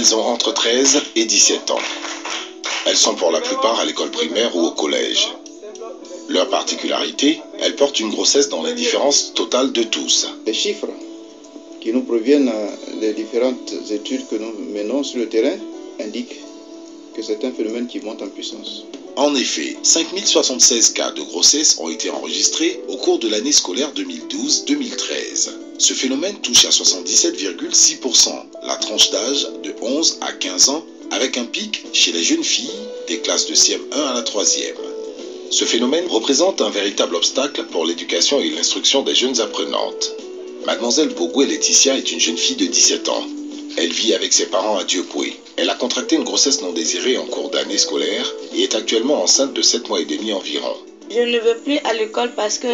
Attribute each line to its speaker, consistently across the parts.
Speaker 1: Elles ont entre 13 et 17 ans. Elles sont pour la plupart à l'école primaire ou au collège. Leur particularité, elles portent une grossesse dans l'indifférence totale de tous.
Speaker 2: Les chiffres qui nous proviennent des différentes études que nous menons sur le terrain indiquent que c'est un phénomène qui monte en puissance.
Speaker 1: En effet, 5076 cas de grossesse ont été enregistrés au cours de l'année scolaire 2012-2013. Ce phénomène touche à 77,6% la tranche d'âge de 11 à 15 ans, avec un pic chez les jeunes filles des classes de CM1 à la 3e. Ce phénomène représente un véritable obstacle pour l'éducation et l'instruction des jeunes apprenantes. Mademoiselle Bogoué Laetitia est une jeune fille de 17 ans. Elle vit avec ses parents à Diopoué. Elle a contracté une grossesse non désirée en cours d'année scolaire et est actuellement enceinte de 7 mois et demi environ.
Speaker 3: Je ne veux plus à l'école parce que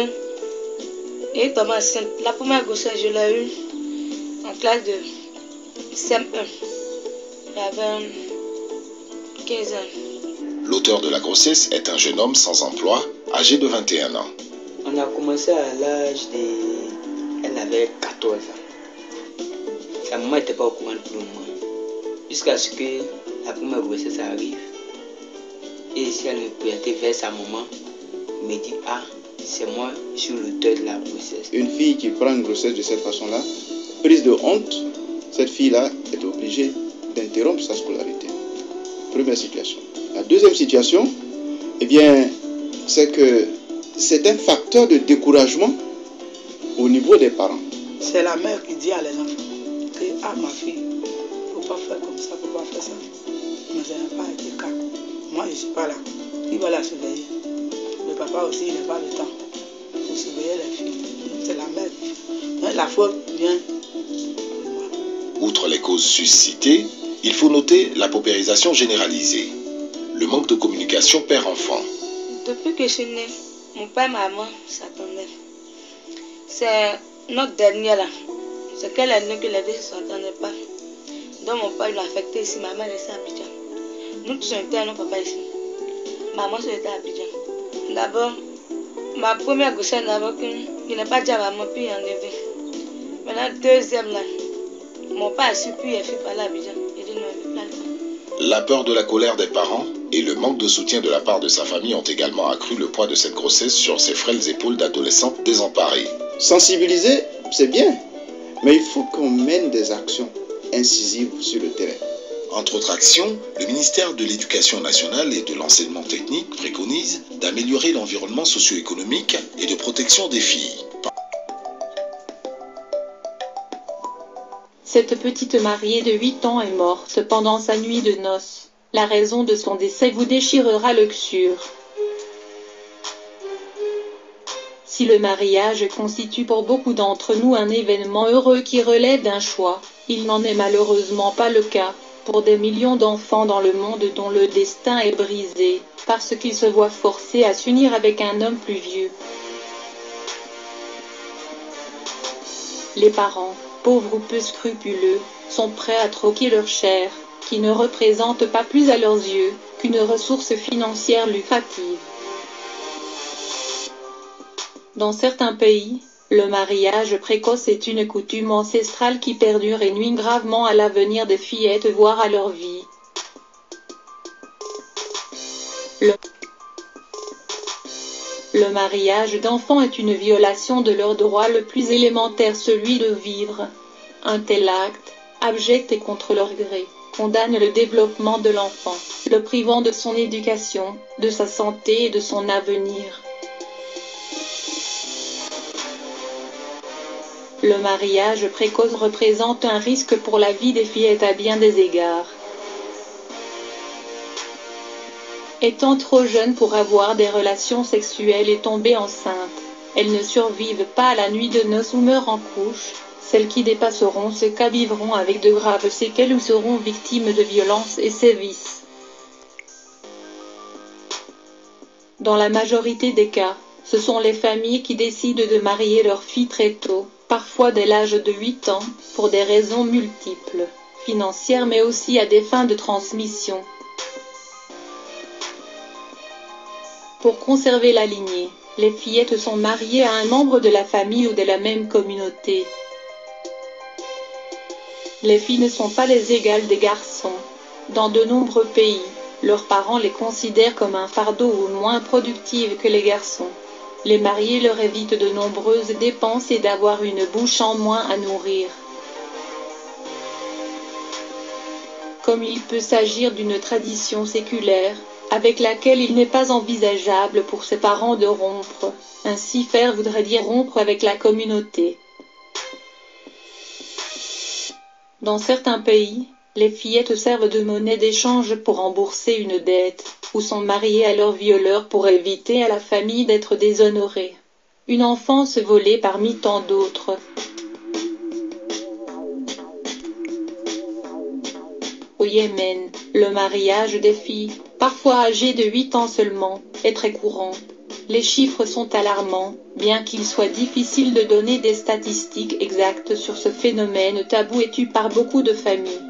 Speaker 3: j'ai tombé enceinte. La première grossesse, je l'ai eue en classe de CM1. J'avais 15 ans.
Speaker 1: L'auteur de la grossesse est un jeune homme sans emploi, âgé de 21 ans.
Speaker 4: On a commencé à l'âge de... Elle avait 14 ans. Sa maman n'était pas au courant pour le moment. Jusqu'à ce que la première grossesse arrive. Et si elle me pointait vers sa maman, elle me dit, ah, c'est moi, je suis l'auteur de la grossesse.
Speaker 2: Une fille qui prend une grossesse de cette façon-là, prise de honte, cette fille-là est obligée d'interrompre sa scolarité. Première situation. La deuxième situation, eh bien, c'est que c'est un facteur de découragement au niveau des parents.
Speaker 5: C'est la mère qui dit à les enfants que, ah, ma fille, il ne faut pas faire comme ça, il ne faut pas faire ça. Mais ça n'a pas été le cas. Moi, je ne suis pas là. Il va la surveiller. Le papa aussi, il n'a pas le temps pour surveiller les filles. C'est la mère. Mais la faute vient de moi.
Speaker 1: Outre les causes suscitées, il faut noter la paupérisation généralisée, le manque de communication père-enfant.
Speaker 3: Depuis que je suis née, mon père et ma maman s'attendaient. C'est notre dernière là. C'est qu'elle est née que les deux ne s'entendaient pas. Donc mon père l'a affecté ici, ma mère est à Abidjan. Nous tous on était à nos papas ici. Maman était à Abidjan. D'abord, ma première grossesse d'abord, il n'a pas dit à maman, puis il est enlevé. Maintenant, deuxième là, mon père a su, puis il a fait parler à Abidjan. Il dit non, il ne veut pas.
Speaker 1: La peur de la colère des parents et le manque de soutien de la part de sa famille ont également accru le poids de cette grossesse sur ses frêles épaules d'adolescente désemparée.
Speaker 2: Sensibiliser, c'est bien, mais il faut qu'on mène des actions incisives sur le terrain.
Speaker 1: Entre autres actions, le ministère de l'Éducation nationale et de l'enseignement technique préconise d'améliorer l'environnement socio-économique et de protection des filles.
Speaker 6: Cette petite mariée de 8 ans est morte pendant sa nuit de noces. La raison de son décès vous déchirera le cœur. Si le mariage constitue pour beaucoup d'entre nous un événement heureux qui relève d'un choix, il n'en est malheureusement pas le cas pour des millions d'enfants dans le monde dont le destin est brisé, parce qu'ils se voient forcés à s'unir avec un homme plus vieux. Les parents, pauvres ou peu scrupuleux, sont prêts à troquer leur chair, qui ne représente pas plus à leurs yeux qu'une ressource financière lucrative. Dans certains pays, le mariage précoce est une coutume ancestrale qui perdure et nuit gravement à l'avenir des fillettes, voire à leur vie. Le mariage d'enfants est une violation de leur droit le plus élémentaire, celui de vivre. Un tel acte, abject et contre leur gré, condamne le développement de l'enfant, le privant de son éducation, de sa santé et de son avenir. Le mariage précoce représente un risque pour la vie des fillettes à bien des égards. Étant trop jeunes pour avoir des relations sexuelles et tomber enceintes, elles ne survivent pas à la nuit de noces ou meurent en couche. Celles qui dépasseront ce cas vivront avec de graves séquelles ou seront victimes de violences et sévices. Dans la majorité des cas, ce sont les familles qui décident de marier leurs filles très tôt, parfois dès l'âge de 8 ans, pour des raisons multiples, financières mais aussi à des fins de transmission. Pour conserver la lignée, les fillettes sont mariées à un membre de la famille ou de la même communauté. Les filles ne sont pas les égales des garçons. Dans de nombreux pays, leurs parents les considèrent comme un fardeau ou moins productives que les garçons. Les mariés leur évitent de nombreuses dépenses et d'avoir une bouche en moins à nourrir. Comme il peut s'agir d'une tradition séculaire, avec laquelle il n'est pas envisageable pour ses parents de rompre. Ainsi faire voudrait dire rompre avec la communauté. Dans certains pays, les fillettes servent de monnaie d'échange pour rembourser une dette, ou sont mariées à leur violeur pour éviter à la famille d'être déshonorée. Une enfance volée parmi tant d'autres. Au Yémen, le mariage des filles, parfois âgées de 8 ans seulement, est très courant. Les chiffres sont alarmants, bien qu'il soit difficile de donner des statistiques exactes sur ce phénomène tabou et tu par beaucoup de familles.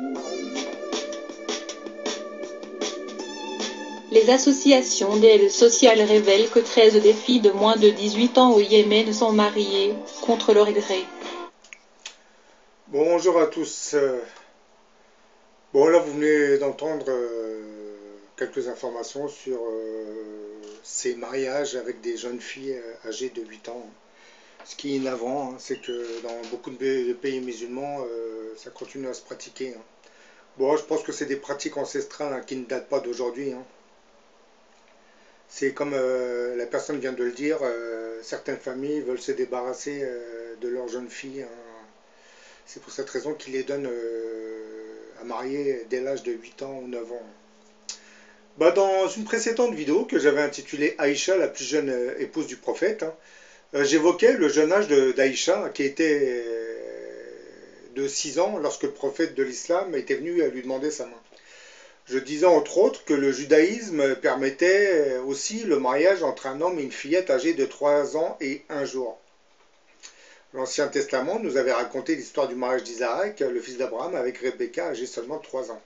Speaker 6: Les associations d'aide sociale révèlent que 13 des filles de moins de 18 ans au Yémen sont mariées, contre leur gré.
Speaker 7: Bonjour à tous. Bon, là, vous venez d'entendre quelques informations sur ces mariages avec des jeunes filles âgées de 8 ans. Ce qui est navrant, c'est que dans beaucoup de pays musulmans, ça continue à se pratiquer. Bon, je pense que c'est des pratiques ancestrales qui ne datent pas d'aujourd'hui. C'est comme la personne vient de le dire, certaines familles veulent se débarrasser de leurs jeunes filles. C'est pour cette raison qu'ils les donnent à marier dès l'âge de 8 ans ou 9 ans. Dans une précédente vidéo que j'avais intitulée Aïcha, la plus jeune épouse du prophète, j'évoquais le jeune âge d'Aïcha qui était de 6 ans lorsque le prophète de l'islam était venu lui demander sa main. Je disais entre autres que le judaïsme permettait aussi le mariage entre un homme et une fillette âgée de 3 ans et 1 jour. L'Ancien Testament nous avait raconté l'histoire du mariage d'Isaac, le fils d'Abraham, avec Rebecca, âgée seulement de 3 ans.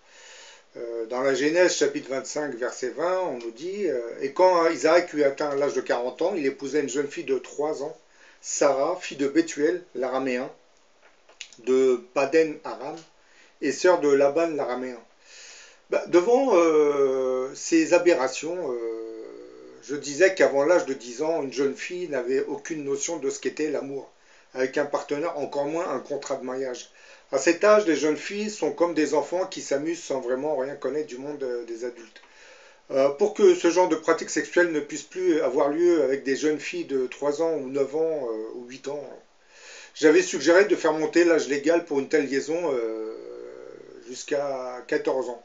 Speaker 7: Dans la Genèse, chapitre 25, verset 20, on nous dit « Et quand Isaac eut atteint l'âge de 40 ans, il épousa une jeune fille de 3 ans, Sarah, fille de Bethuel, l'araméen, de Padan-Aram, et sœur de Laban, l'araméen. » Devant ces aberrations, je disais qu'avant l'âge de 10 ans, une jeune fille n'avait aucune notion de ce qu'était l'amour, avec un partenaire, encore moins un contrat de mariage. À cet âge, les jeunes filles sont comme des enfants qui s'amusent sans vraiment rien connaître du monde des adultes. Pour que ce genre de pratique sexuelle ne puisse plus avoir lieu avec des jeunes filles de 3 ans ou 9 ans ou 8 ans, j'avais suggéré de faire monter l'âge légal pour une telle liaison jusqu'à 14 ans.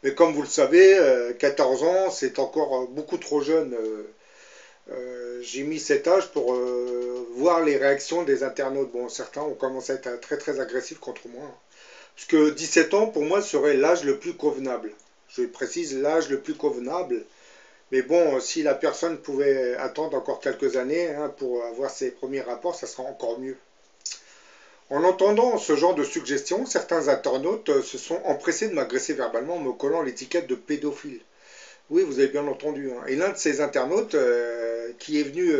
Speaker 7: Mais comme vous le savez, 14 ans, c'est encore beaucoup trop jeune. J'ai mis cet âge pour voir les réactions des internautes. Bon, certains ont commencé à être très très agressifs contre moi. Parce que 17 ans, pour moi, serait l'âge le plus convenable. Je précise l'âge le plus convenable. Mais bon, si la personne pouvait attendre encore quelques années pour avoir ses premiers rapports, ça sera encore mieux. En entendant ce genre de suggestions, certains internautes se sont empressés de m'agresser verbalement en me collant l'étiquette de pédophile. Oui, vous avez bien entendu. Et l'un de ces internautes qui est venu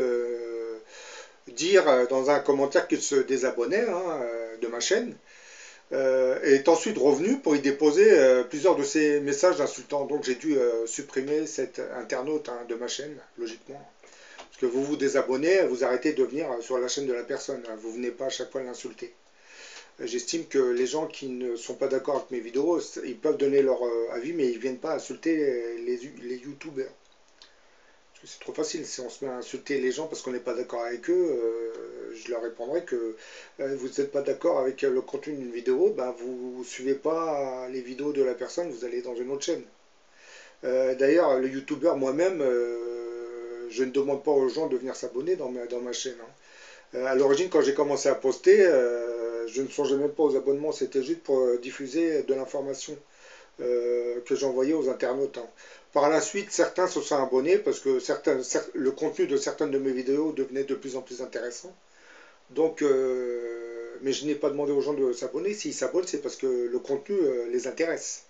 Speaker 7: dire dans un commentaire qu'il se désabonnait de ma chaîne, est ensuite revenu pour y déposer plusieurs de ces messages insultants. Donc j'ai dû supprimer cet internaute de ma chaîne, logiquement. Parce que vous vous désabonnez, vous arrêtez de venir sur la chaîne de la personne. Vous ne venez pas à chaque fois l'insulter. J'estime que les gens qui ne sont pas d'accord avec mes vidéos, ils peuvent donner leur avis, mais ils ne viennent pas insulter les youtubeurs. Parce que c'est trop facile, si on se met à insulter les gens parce qu'on n'est pas d'accord avec eux, je leur répondrai que vous n'êtes pas d'accord avec le contenu d'une vidéo, vous ne suivez pas les vidéos de la personne, vous allez dans une autre chaîne. D'ailleurs, le youtubeur moi-même, je ne demande pas aux gens de venir s'abonner dans ma chaîne. À l'origine, quand j'ai commencé à poster, je ne songeais même pas aux abonnements, c'était juste pour diffuser de l'information que j'envoyais aux internautes. Par la suite, certains se sont abonnés parce que le contenu de certaines de mes vidéos devenait de plus en plus intéressant. Donc, mais je n'ai pas demandé aux gens de s'abonner. S'ils s'abonnent, c'est parce que le contenu les intéresse.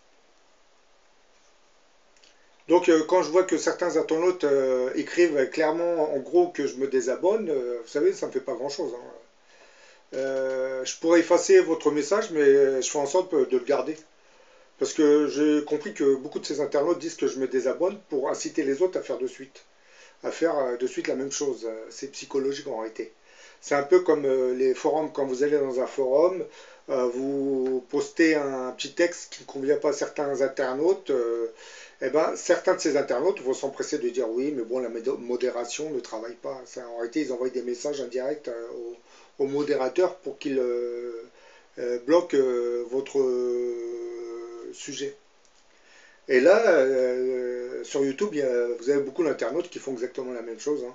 Speaker 7: Donc quand je vois que certains internautes écrivent clairement en gros que je me désabonne, vous savez, ça ne me fait pas grand chose. Je pourrais effacer votre message, mais je fais en sorte de le garder. Parce que j'ai compris que beaucoup de ces internautes disent que je me désabonne pour inciter les autres à faire de suite. À faire de suite la même chose. C'est psychologique en réalité. C'est un peu comme les forums, quand vous allez dans un forum, vous postez un petit texte qui ne convient pas à certains internautes, et ben, certains de ces internautes vont s'empresser de dire oui, mais bon, la modération ne travaille pas. En réalité, ils envoient des messages indirects au modérateur pour qu'il bloque votre sujet. Et là, sur YouTube, vous avez beaucoup d'internautes qui font exactement la même chose. Hein.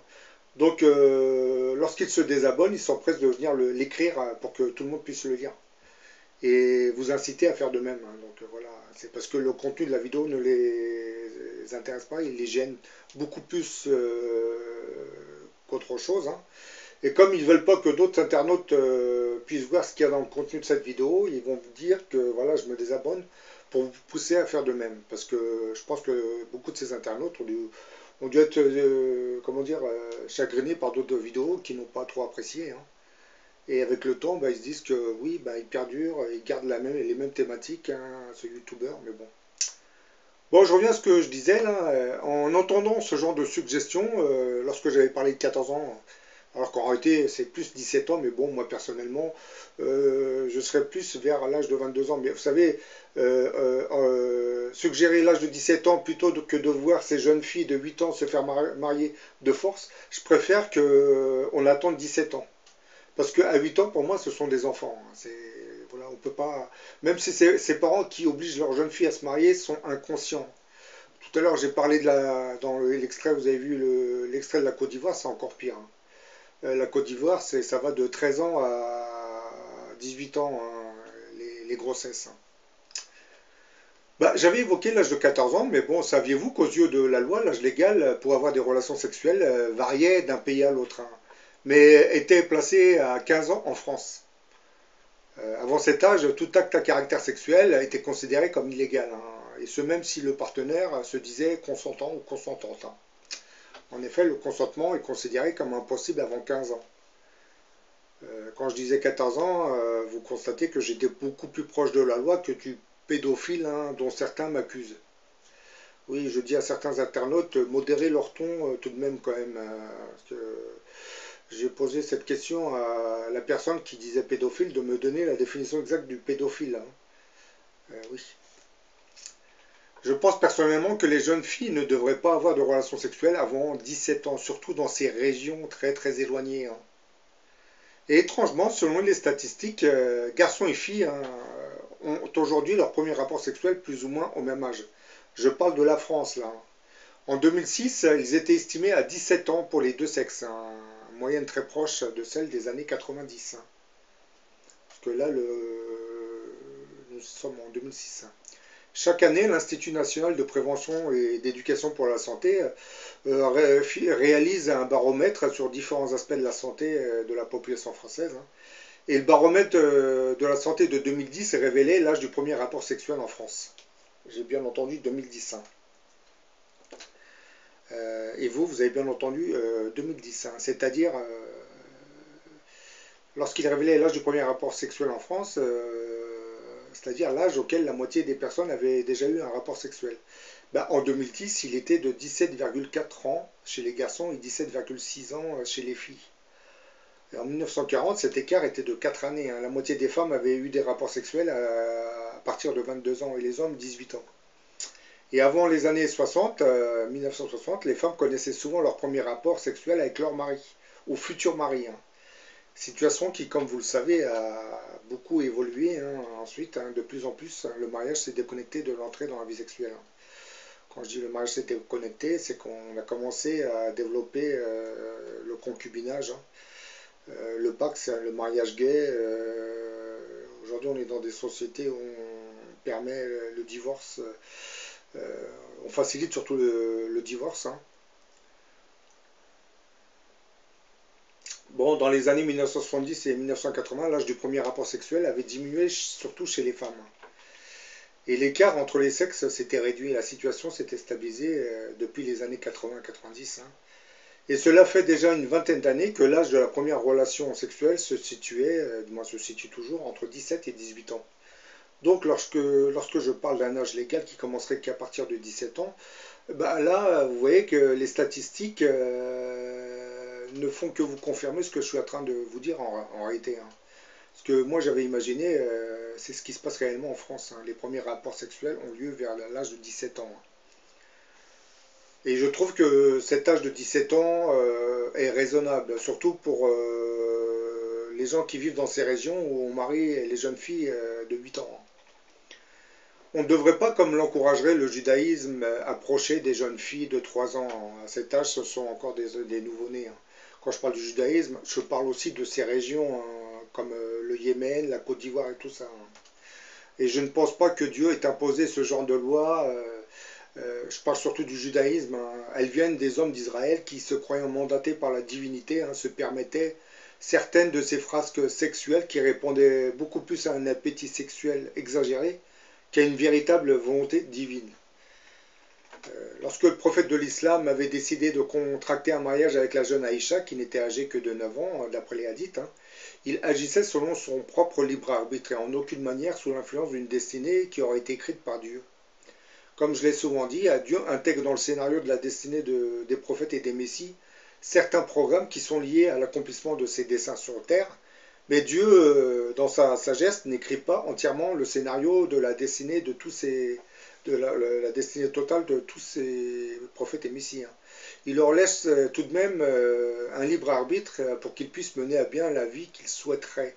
Speaker 7: Donc, lorsqu'ils se désabonnent, ils s'empressent de venir l'écrire pour que tout le monde puisse le lire. Et vous inciter à faire de même. Hein. Donc, voilà, c'est parce que le contenu de la vidéo ne les intéresse pas, il les gêne beaucoup plus qu'autre chose. Hein. Et comme ils ne veulent pas que d'autres internautes puissent voir ce qu'il y a dans le contenu de cette vidéo, ils vont vous dire que voilà, je me désabonne pour vous pousser à faire de même. Parce que je pense que beaucoup de ces internautes ont dû être comment dire, chagrinés par d'autres vidéos qui n'ont pas trop apprécié. Hein. Et avec le temps, bah, ils se disent que oui, bah, ils perdurent, ils gardent les mêmes thématiques, hein, ce youtubeur, mais bon. Bon, je reviens à ce que je disais là. En entendant ce genre de suggestions, lorsque j'avais parlé de 14 ans, alors qu'en réalité c'est plus 17 ans, mais bon, moi personnellement, je serais plus vers l'âge de 22 ans. Mais vous savez, suggérer l'âge de 17 ans plutôt que de voir ces jeunes filles de 8 ans se faire marier de force, je préfère qu'on attende 17 ans. Parce qu'à 8 ans, pour moi, ce sont des enfants. Voilà, on peut pas. Même si ces parents qui obligent leurs jeunes filles à se marier sont inconscients. Tout à l'heure, j'ai parlé dans l'extrait, vous avez vu l'extrait de la Côte d'Ivoire, c'est encore pire. Hein. La Côte d'Ivoire, ça va de 13 ans à 18 ans, hein, les grossesses. Hein. Bah, j'avais évoqué l'âge de 14 ans, mais bon, saviez-vous qu'aux yeux de la loi, l'âge légal pour avoir des relations sexuelles variait d'un pays à l'autre, hein, mais était placé à 15 ans en France. Avant cet âge, tout acte à caractère sexuel était considéré comme illégal, hein, et ce même si le partenaire se disait consentant ou consentante. Hein. En effet, le consentement est considéré comme impossible avant 15 ans. Quand je disais 14 ans, vous constatez que j'étais beaucoup plus proche de la loi que du pédophile, hein, dont certains m'accusent. Oui, je dis à certains internautes, modérez leur ton tout de même quand même. Parce que j'ai posé cette question à la personne qui disait pédophile de me donner la définition exacte du pédophile. Hein. Oui. Je pense personnellement que les jeunes filles ne devraient pas avoir de relations sexuelles avant 17 ans, surtout dans ces régions très très éloignées. Hein. Et étrangement, selon les statistiques, garçons et filles hein, ont aujourd'hui leur premier rapport sexuel plus ou moins au même âge. Je parle de la France là. En 2006, ils étaient estimés à 17 ans pour les deux sexes, hein, une moyenne très proche de celle des années 90. Hein. Parce que là, nous sommes en 2006. Hein. Chaque année, l'Institut national de prévention et d'éducation pour la santé réalise un baromètre sur différents aspects de la santé de la population française. Hein. Et le baromètre de la santé de 2010 révélait l'âge du premier rapport sexuel en France. J'ai bien entendu 2010. Hein. Et vous avez bien entendu 2010. Hein. C'est-à-dire, lorsqu'il révélait l'âge du premier rapport sexuel en France, c'est-à-dire l'âge auquel la moitié des personnes avaient déjà eu un rapport sexuel. Ben, en 2010, il était de 17,4 ans chez les garçons et 17,6 ans chez les filles. Et en 1940, cet écart était de 4 années. Hein. La moitié des femmes avaient eu des rapports sexuels à partir de 22 ans et les hommes 18 ans. Et avant les années 60, 1960, les femmes connaissaient souvent leur premier rapport sexuel avec leur mari, ou futur mari. Hein. Situation qui, comme vous le savez, a beaucoup évolué hein, ensuite. Hein, de plus en plus, le mariage s'est déconnecté de l'entrée dans la vie sexuelle. Hein. Quand je dis le mariage s'est déconnecté, c'est qu'on a commencé à développer le concubinage. Hein. Le pacte, c'est le mariage gay. Aujourd'hui, on est dans des sociétés où on permet le divorce. On facilite surtout le divorce. Hein. Bon, dans les années 1970 et 1980, l'âge du premier rapport sexuel avait diminué surtout chez les femmes. Et l'écart entre les sexes s'était réduit. La situation s'était stabilisée depuis les années 80-90. Hein. Et cela fait déjà une vingtaine d'années que l'âge de la première relation sexuelle se situait, se situe toujours, entre 17 et 18 ans. Donc lorsque je parle d'un âge légal qui commencerait qu'à partir de 17 ans, bah là, vous voyez que les statistiques ne font que vous confirmer ce que je suis en train de vous dire en réalité. Hein. Parce que moi j'avais imaginé, c'est ce qui se passe réellement en France. Hein. Les premiers rapports sexuels ont lieu vers l'âge de 17 ans. Hein. Et je trouve que cet âge de 17 ans est raisonnable, surtout pour les gens qui vivent dans ces régions où on marie les jeunes filles de 8 ans. On ne devrait pas, comme l'encouragerait le judaïsme, approcher des jeunes filles de 3 ans. À cet âge, ce sont encore des nouveau-nés. Quand je parle du judaïsme, je parle aussi de ces régions comme le Yémen, la Côte d'Ivoire et tout ça. Et je ne pense pas que Dieu ait imposé ce genre de loi. Je parle surtout du judaïsme. Elles viennent des hommes d'Israël qui, se croyant mandatés par la divinité, se permettaient certaines de ces frasques sexuelles qui répondaient beaucoup plus à un appétit sexuel exagéré qu'à une véritable volonté divine. Lorsque le prophète de l'islam avait décidé de contracter un mariage avec la jeune Aïcha, qui n'était âgée que de 9 ans, d'après les hadiths, il agissait selon son propre libre arbitre et en aucune manière sous l'influence d'une destinée qui aurait été écrite par Dieu. Comme je l'ai souvent dit, Dieu intègre dans le scénario de la destinée des prophètes et des messies certains programmes qui sont liés à l'accomplissement de ses desseins sur terre, mais Dieu, dans sa sagesse, n'écrit pas entièrement le scénario de la destinée de tous ces, la destinée totale de tous ces prophètes et messies. Il leur laisse tout de même un libre arbitre pour qu'ils puissent mener à bien la vie qu'ils souhaiteraient,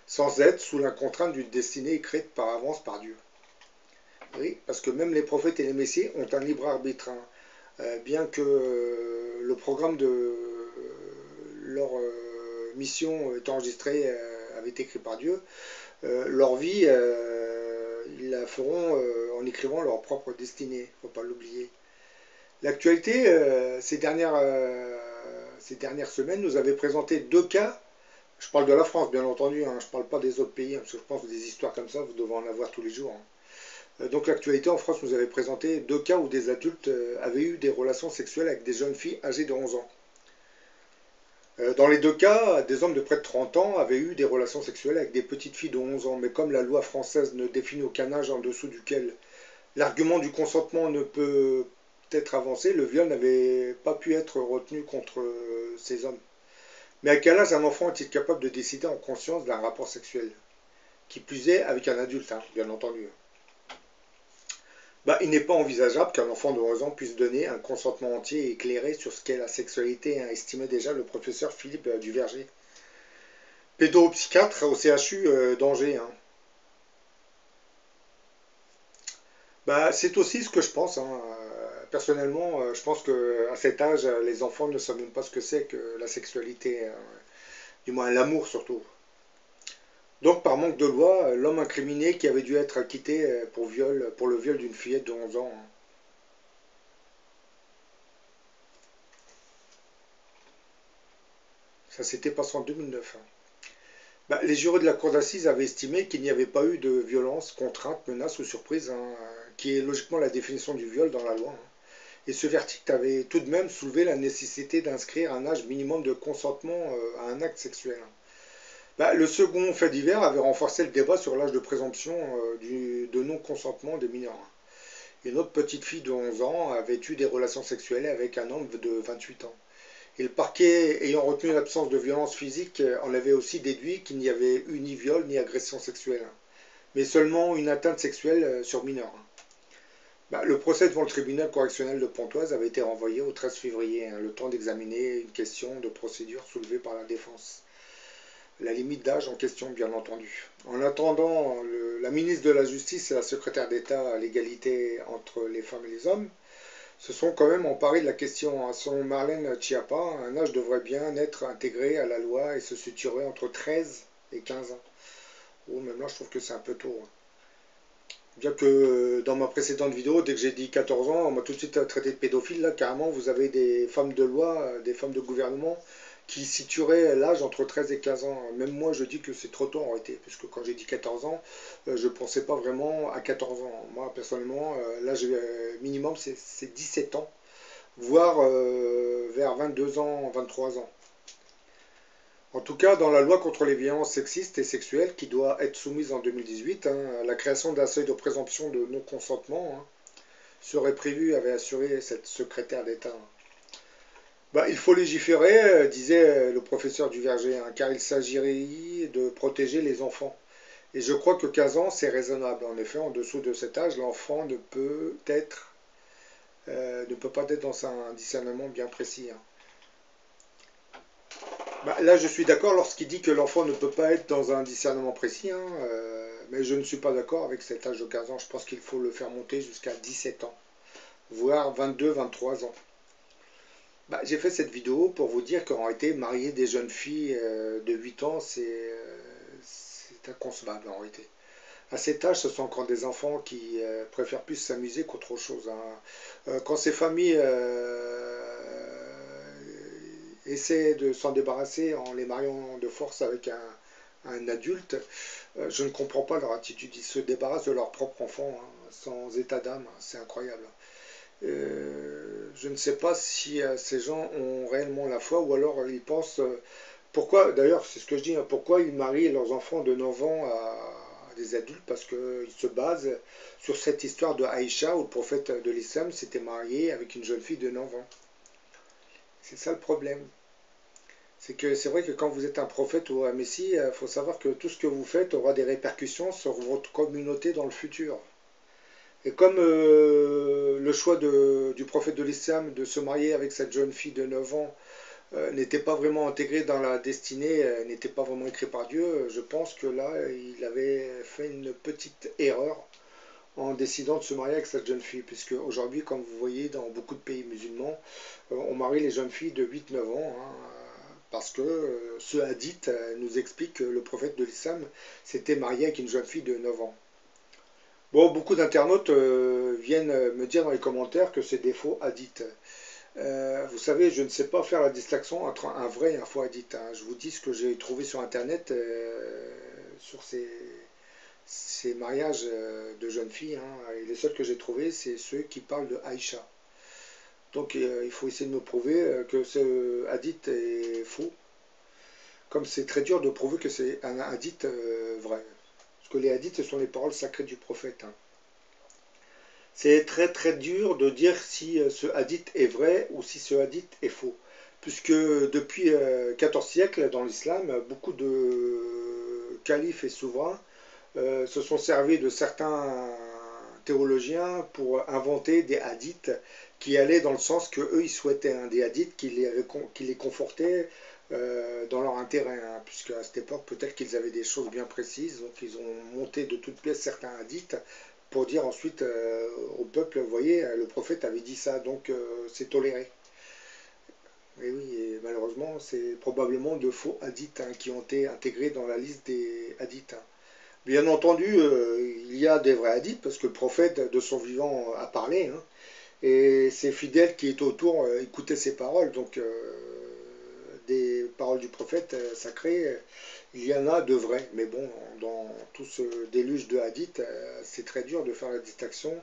Speaker 7: sans être sous la contrainte d'une destinée écrite par avance par Dieu. Oui, parce que même les prophètes et les messies ont un libre arbitre, bien que le programme de leur mission est enregistré, avait été écrit par Dieu, leur vie, ils la feront en écrivant leur propre destinée, il ne faut pas l'oublier. L'actualité, ces dernières semaines, nous avait présenté 2 cas. Je parle de la France, bien entendu, je ne parle pas des autres pays, parce que je pense que des histoires comme ça, vous devez en avoir tous les jours. Donc l'actualité en France nous avait présenté 2 cas où des adultes avaient eu des relations sexuelles avec des jeunes filles âgées de 11 ans. Dans les 2 cas, des hommes de près de 30 ans avaient eu des relations sexuelles avec des petites filles de 11 ans, mais comme la loi française ne définit aucun âge en dessous duquel l'argument du consentement ne peut être avancé, le viol n'avait pas pu être retenu contre ces hommes. Mais à quel âge un enfant est-il capable de décider en conscience d'un rapport sexuel? Qui plus est avec un adulte, bien entendu. Il n'est pas envisageable qu'un enfant de 11 ans puisse donner un consentement entier et éclairé sur ce qu'est la sexualité, estimait déjà le professeur Philippe Duverger, pédopsychiatre au CHU d'Angers. C'est aussi ce que je pense. Personnellement, je pense qu'à cet âge, les enfants ne savent même pas ce que c'est que la sexualité, du moins l'amour surtout. Donc, par manque de loi, l'homme incriminé qui avait dû être acquitté pour le viol d'une fillette de 11 ans. Ça s'était passé en 2009. Les jurés de la cour d'assises avaient estimé qu'il n'y avait pas eu de violence, contrainte, menace ou surprise, qui est logiquement la définition du viol dans la loi. Et ce verdict avait tout de même soulevé la nécessité d'inscrire un âge minimum de consentement à un acte sexuel. Le second fait divers avait renforcé le débat sur l'âge de présomption de non-consentement des mineurs. Une autre petite fille de 11 ans avait eu des relations sexuelles avec un homme de 28 ans. Et le parquet, ayant retenu l'absence de violence physique, en avait aussi déduit qu'il n'y avait eu ni viol ni agression sexuelle, mais seulement une atteinte sexuelle sur mineur. Le procès devant le tribunal correctionnel de Pontoise avait été renvoyé au 13 février, le temps d'examiner une question de procédure soulevée par la défense. La limite d'âge en question, bien entendu. En attendant, la ministre de la Justice et la secrétaire d'État à l'égalité entre les femmes et les hommes se sont quand même emparés de la question. Selon Marlène Schiappa, un âge devrait bien être intégré à la loi et se situerait entre 13 et 15 ans. Même là, je trouve que c'est un peu tôt. Bien que dans ma précédente vidéo, dès que j'ai dit 14 ans, on m'a tout de suite traité de pédophile. Là, carrément, vous avez des femmes de loi, des femmes de gouvernement qui situerait l'âge entre 13 et 15 ans. Même moi, je dis que c'est trop tôt en réalité, puisque quand j'ai dit 14 ans, je ne pensais pas vraiment à 14 ans. Moi, personnellement, l'âge minimum, c'est 17 ans, voire vers 22 ans, 23 ans. En tout cas, dans la loi contre les violences sexistes et sexuelles, qui doit être soumise en 2018, la création d'un seuil de présomption de non-consentement serait prévue, avait assuré cette secrétaire d'État. Il faut légiférer, disait le professeur Duverger, car il s'agirait de protéger les enfants. Et je crois que 15 ans, c'est raisonnable. En effet, en dessous de cet âge, l'enfant ne peut pas être dans un discernement bien précis. Là, je suis d'accord lorsqu'il dit que l'enfant ne peut pas être dans un discernement précis, mais je ne suis pas d'accord avec cet âge de 15 ans. Je pense qu'il faut le faire monter jusqu'à 17 ans, voire 22, 23 ans. J'ai fait cette vidéo pour vous dire qu'en réalité, marier des jeunes filles de 8 ans, c'est inconcevable en réalité. À cet âge, ce sont encore des enfants qui préfèrent plus s'amuser qu'autre chose. Quand ces familles essaient de s'en débarrasser en les mariant de force avec un adulte, je ne comprends pas leur attitude. Ils se débarrassent de leur propre enfant, sans état d'âme, c'est incroyable. Je ne sais pas si ces gens ont réellement la foi ou alors ils pensent... pourquoi, d'ailleurs, c'est ce que je dis, pourquoi ils marient leurs enfants de 9 ans à des adultes? Parce qu'ils se basent sur cette histoire de Aïcha où le prophète de l'islam s'était marié avec une jeune fille de 9 ans. C'est ça le problème. C'est que c'est vrai que quand vous êtes un prophète ou un messie, il faut savoir que tout ce que vous faites aura des répercussions sur votre communauté dans le futur. Et comme le choix du prophète de l'islam de se marier avec cette jeune fille de 9 ans n'était pas vraiment intégré dans la destinée, n'était pas vraiment écrit par Dieu, je pense que là, il avait fait une petite erreur en décidant de se marier avec cette jeune fille, puisque aujourd'hui, comme vous voyez, dans beaucoup de pays musulmans, on marie les jeunes filles de 8-9 ans, parce que ce hadith nous explique que le prophète de l'islam s'était marié avec une jeune fille de 9 ans. Bon, beaucoup d'internautes viennent me dire dans les commentaires que c'est des faux hadiths. Vous savez, je ne sais pas faire la distinction entre un vrai et un faux hadith. Je vous dis ce que j'ai trouvé sur internet sur ces mariages de jeunes filles. Et les seuls que j'ai trouvés, c'est ceux qui parlent de Aïcha. Donc il faut essayer de me prouver que ce hadith est faux. Comme c'est très dur de prouver que c'est un hadith vrai. Parce que les hadiths, ce sont les paroles sacrées du prophète. C'est très très dur de dire si ce hadith est vrai ou si ce hadith est faux. Puisque depuis 14 siècles dans l'islam, beaucoup de califes et souverains se sont servis de certains théologiens pour inventer des hadiths qui allaient dans le sens que eux ils souhaitaient, des hadiths qui les confortaient dans leur intérêt, puisque à cette époque peut-être qu'ils avaient des choses bien précises, donc ils ont monté de toutes pièces certains hadiths pour dire ensuite au peuple, vous voyez, le prophète avait dit ça, donc c'est toléré. Et oui, et malheureusement, c'est probablement de faux hadiths qui ont été intégrés dans la liste des hadiths. Bien entendu, il y a des vrais hadiths, parce que le prophète de son vivant a parlé, et ses fidèles qui étaient autour écoutaient ses paroles, donc des paroles du prophète sacré, il y en a de vrais. Mais bon, dans tout ce déluge de hadiths, c'est très dur de faire la distinction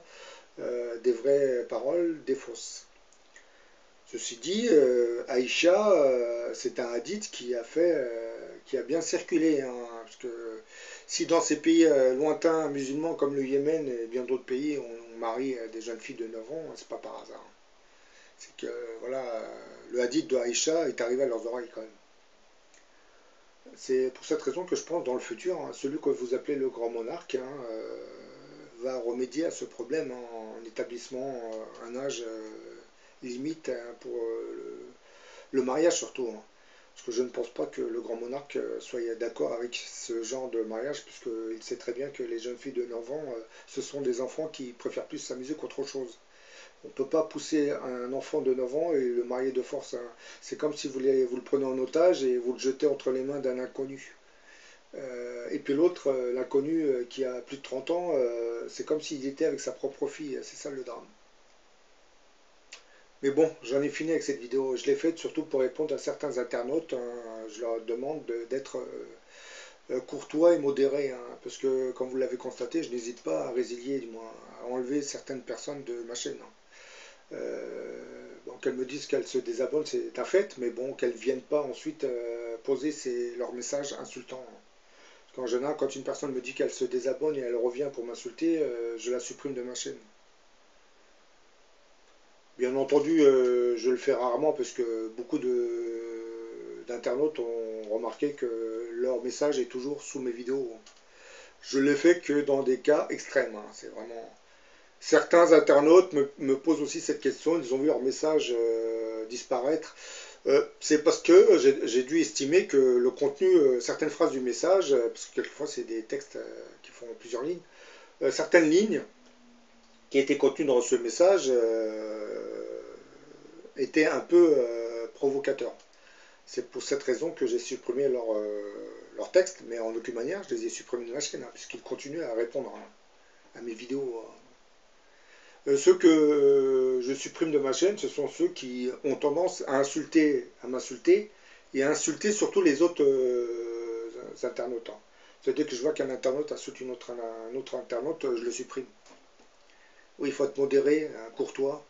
Speaker 7: des vraies paroles des fausses. Ceci dit, Aïcha, c'est un hadith qui a bien circulé, parce que si dans ces pays lointains musulmans comme le Yémen et bien d'autres pays, on marie des jeunes filles de 9 ans, c'est pas par hasard. C'est que, voilà, le hadith de Aïcha est arrivé à leurs oreilles quand même. C'est pour cette raison que je pense dans le futur, celui que vous appelez le grand monarque va remédier à ce problème en établissant un âge limite pour le mariage surtout. Parce que je ne pense pas que le grand monarque soit d'accord avec ce genre de mariage, puisqu'il sait très bien que les jeunes filles de 9 ans, ce sont des enfants qui préfèrent plus s'amuser qu'autre chose. On ne peut pas pousser un enfant de 9 ans et le marier de force. C'est comme si vous le prenez en otage et vous le jetez entre les mains d'un inconnu. Et puis l'autre, l'inconnu qui a plus de 30 ans, c'est comme s'il était avec sa propre fille. C'est ça le drame. Mais bon, j'en ai fini avec cette vidéo. Je l'ai faite surtout pour répondre à certains internautes. Je leur demande d'être courtois et modéré. Parce que, comme vous l'avez constaté, je n'hésite pas à résilier, du moins, à enlever certaines personnes de ma chaîne. Bon, qu'elles me disent qu'elles se désabonnent, c'est un fait, mais bon, qu'elles ne viennent pas ensuite poser leurs messages insultants. Parce qu'en général, quand une personne me dit qu'elle se désabonne et elle revient pour m'insulter, je la supprime de ma chaîne. Bien entendu, je le fais rarement parce que beaucoup d'internautes ont remarqué que leur message est toujours sous mes vidéos. Je le fais que dans des cas extrêmes. Hein, c'est vraiment... Certains internautes me posent aussi cette question, ils ont vu leur message disparaître. C'est parce que j'ai dû estimer que le contenu, certaines phrases du message, parce que quelquefois c'est des textes qui font plusieurs lignes, certaines lignes qui étaient contenues dans ce message étaient un peu provocateurs. C'est pour cette raison que j'ai supprimé leur texte, mais en aucune manière je les ai supprimés de ma chaîne, hein, puisqu'ils continuent à répondre à mes vidéos. Ceux que je supprime de ma chaîne, ce sont ceux qui ont tendance à m'insulter et à insulter surtout les autres internautes. Hein. C'est-à-dire que je vois qu'un internaute insulte un autre internaute, je le supprime. Oui, il faut être modéré, courtois.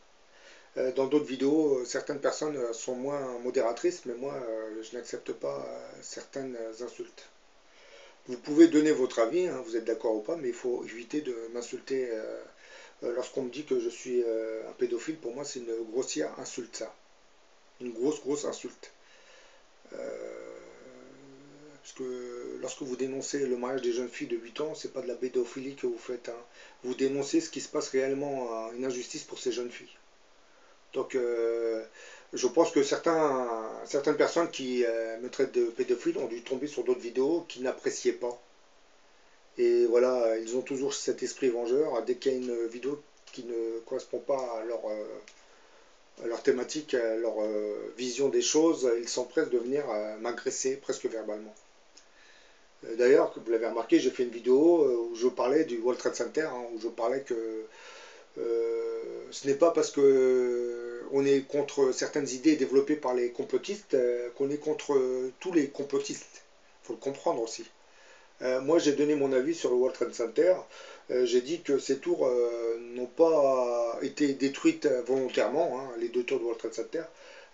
Speaker 7: Dans d'autres vidéos, certaines personnes sont moins modératrices, mais moi, je n'accepte pas certaines insultes. Vous pouvez donner votre avis, hein, vous êtes d'accord ou pas, mais il faut éviter de m'insulter. Lorsqu'on me dit que je suis un pédophile, pour moi c'est une grossière insulte, ça. Une grosse insulte. Parce que lorsque vous dénoncez le mariage des jeunes filles de 8 ans, c'est pas de la pédophilie que vous faites. Hein. Vous dénoncez ce qui se passe réellement, une injustice pour ces jeunes filles. Donc je pense que certaines personnes qui me traitent de pédophile ont dû tomber sur d'autres vidéos qu'ils n'appréciaient pas. Et voilà, ils ont toujours cet esprit vengeur. Dès qu'il y a une vidéo qui ne correspond pas à leur thématique, à leur vision des choses, ils s'empressent de venir m'agresser presque verbalement. D'ailleurs, vous l'avez remarqué, j'ai fait une vidéo où je parlais du World Trade Center, hein, où je parlais que ce n'est pas parce qu'on est contre certaines idées développées par les complotistes qu'on est contre tous les complotistes. Il faut le comprendre aussi. Moi, j'ai donné mon avis sur le World Trade Center. J'ai dit que ces tours n'ont pas été détruites volontairement, hein, les 2 tours du World Trade Center.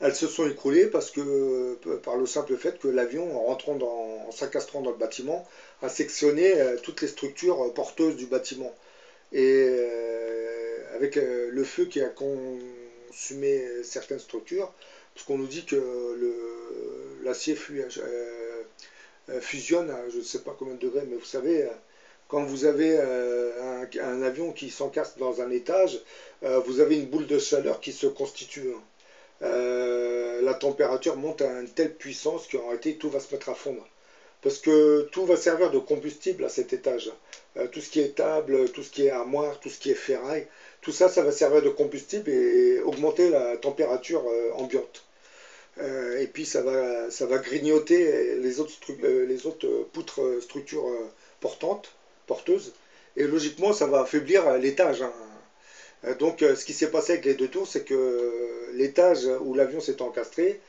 Speaker 7: Elles se sont écroulées parce que, par le simple fait que l'avion, en s'encastrant dans le bâtiment, a sectionné toutes les structures porteuses du bâtiment. Et avec le feu qui a consumé certaines structures, parce qu'on nous dit que l'acier fusionne à je ne sais pas combien de degrés, mais vous savez, quand vous avez un avion qui s'encastre dans un étage, vous avez une boule de chaleur qui se constitue. La température monte à une telle puissance qu'en réalité tout va se mettre à fondre. Parce que tout va servir de combustible à cet étage. Tout ce qui est table, tout ce qui est armoire, tout ce qui est ferraille, tout ça, ça va servir de combustible et augmenter la température ambiante. Et puis ça va grignoter les autres poutres structures porteuses, et logiquement ça va affaiblir l'étage. Hein. Donc ce qui s'est passé avec les 2 tours, c'est que l'étage où l'avion s'est encastré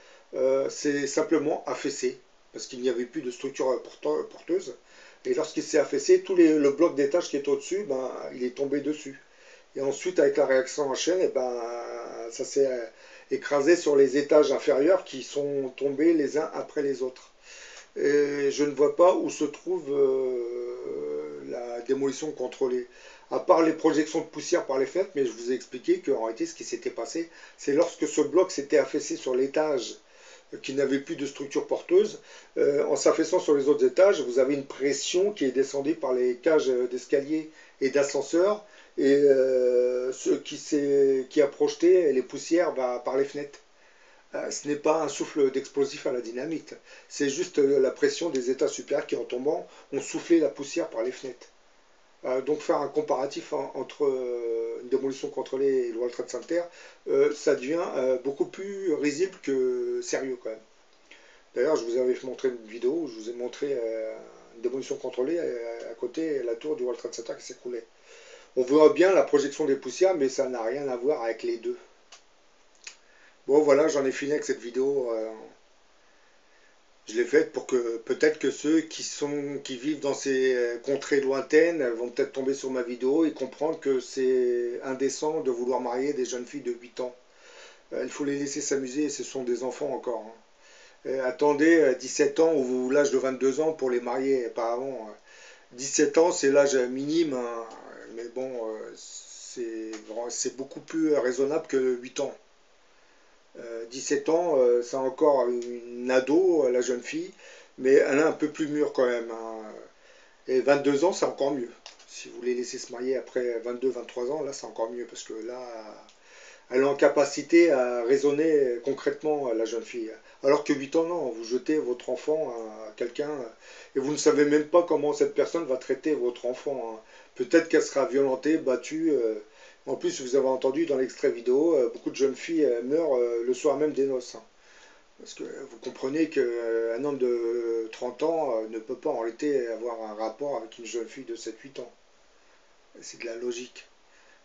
Speaker 7: s'est simplement affaissé, parce qu'il n'y avait plus de structure porteuse, et lorsqu'il s'est affaissé, le bloc d'étage qui est au-dessus, ben, il est tombé dessus. Et ensuite, avec la réaction en chaîne, ça s'est écrasé sur les étages inférieurs qui sont tombés les uns après les autres. Et je ne vois pas où se trouve la démolition contrôlée. À part les projections de poussière par les fenêtres, mais je vous ai expliqué qu'en réalité, ce qui s'était passé, c'est lorsque ce bloc s'était affaissé sur l'étage qui n'avait plus de structure porteuse, en s'affaissant sur les autres étages, vous avez une pression qui est descendue par les cages d'escalier et d'ascenseur, et ce qui a projeté les poussières par les fenêtres. Ce n'est pas un souffle d'explosif à la dynamite, c'est juste la pression des étages supérieurs qui, en tombant, ont soufflé la poussière par les fenêtres. Donc faire un comparatif entre une démolition contrôlée et le World Trade Center, ça devient beaucoup plus risible que sérieux quand même. D'ailleurs, je vous avais montré une vidéo où je vous ai montré une démolition contrôlée à côté la tour du World Trade Center qui s'écroulait. On voit bien la projection des poussières, mais ça n'a rien à voir avec les deux. Bon voilà, j'en ai fini avec cette vidéo. Je l'ai faite pour que peut-être que ceux qui vivent dans ces contrées lointaines vont peut-être tomber sur ma vidéo et comprendre que c'est indécent de vouloir marier des jeunes filles de 8 ans. Il faut les laisser s'amuser, ce sont des enfants encore. Attendez 17 ans ou l'âge de 22 ans pour les marier, pas avant. 17 ans, c'est l'âge minime, hein, mais bon, c'est beaucoup plus raisonnable que 8 ans. 17 ans, c'est encore une ado, la jeune fille, mais elle est un peu plus mûre quand même. Hein. Et 22 ans, c'est encore mieux. Si vous les laissez se marier après 22-23 ans, là, c'est encore mieux, parce que là, elle est en capacité à raisonner concrètement, la jeune fille. Alors que 8 ans, non, vous jetez votre enfant à quelqu'un, et vous ne savez même pas comment cette personne va traiter votre enfant. Hein. Peut-être qu'elle sera violentée, battue. En plus, vous avez entendu dans l'extrait vidéo, beaucoup de jeunes filles meurent le soir même des noces. Hein. Parce que vous comprenez qu'un homme de 30 ans ne peut pas en réalité avoir un rapport avec une jeune fille de 7-8 ans. C'est de la logique.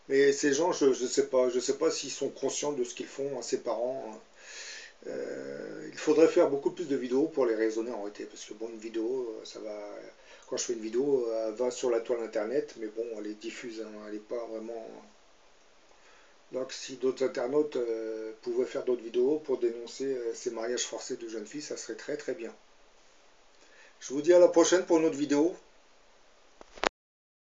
Speaker 7: Mais ces gens, je ne sais pas s'ils sont conscients de ce qu'ils font à ses parents. Il faudrait faire beaucoup plus de vidéos pour les raisonner en réalité. Parce que bon, une vidéo, ça va. Quand je fais une vidéo, elle va sur la toile internet, mais bon, elle est diffuse, hein, elle n'est pas vraiment. Donc si d'autres internautes pouvaient faire d'autres vidéos pour dénoncer ces mariages forcés de jeunes filles, ça serait très très bien. Je vous dis à la prochaine pour une autre vidéo.